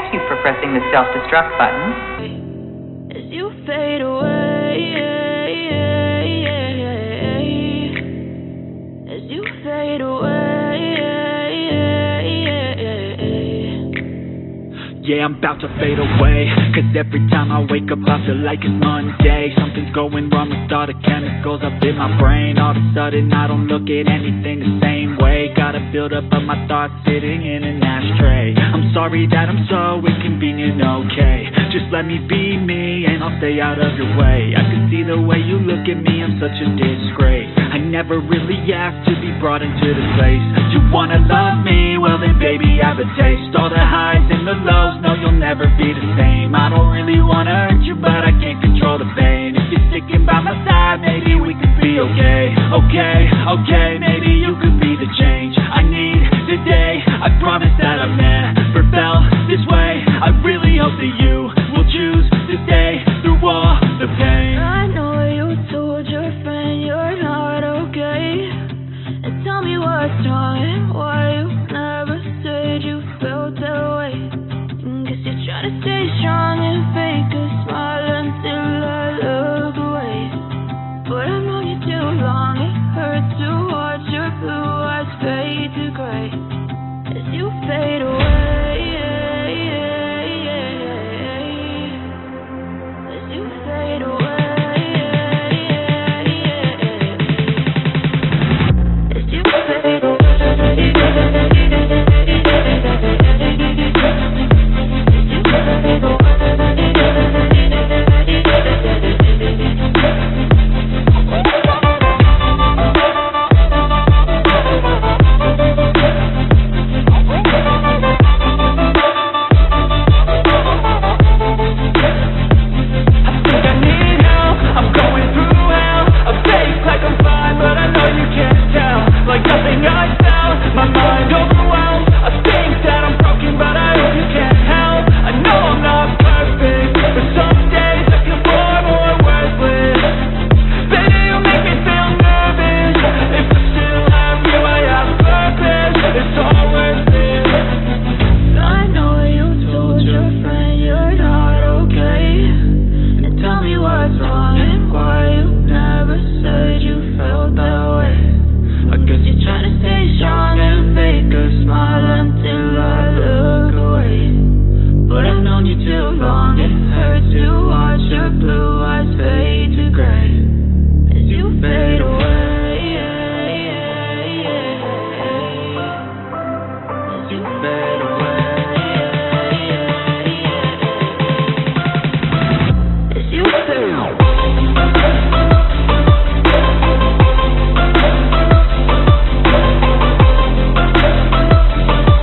Thank you for pressing the self-destruct button. As you fade away, as you fade away. Yeah, I'm about to fade away, cause every time I wake up I feel like it's Monday. Something's going wrong with all the chemicals up in my brain. All of a sudden I don't look at anything the same way. Gotta build up of my thoughts sitting in an ashtray. I'm sorry that I'm so inconvenient, okay. Just let me be me and I'll stay out of your way. I can see the way you look at me, I'm such a disgrace. I never really asked to be brought into this place. You wanna love me? Well then baby I have a taste. All the highs and the lows, no you'll never be the same. I don't really wanna hurt you but I can't control the pain. If you're sticking by my side, maybe we could be okay. Okay, maybe you could be the change I need today. I promise that I've never felt this way. I really hope that you will choose to stay through all the pain. I know you told your friend you're not okay, and tell me what's wrong and why you never said you felt that way. Guess you're trying to stay strong and fake a smile until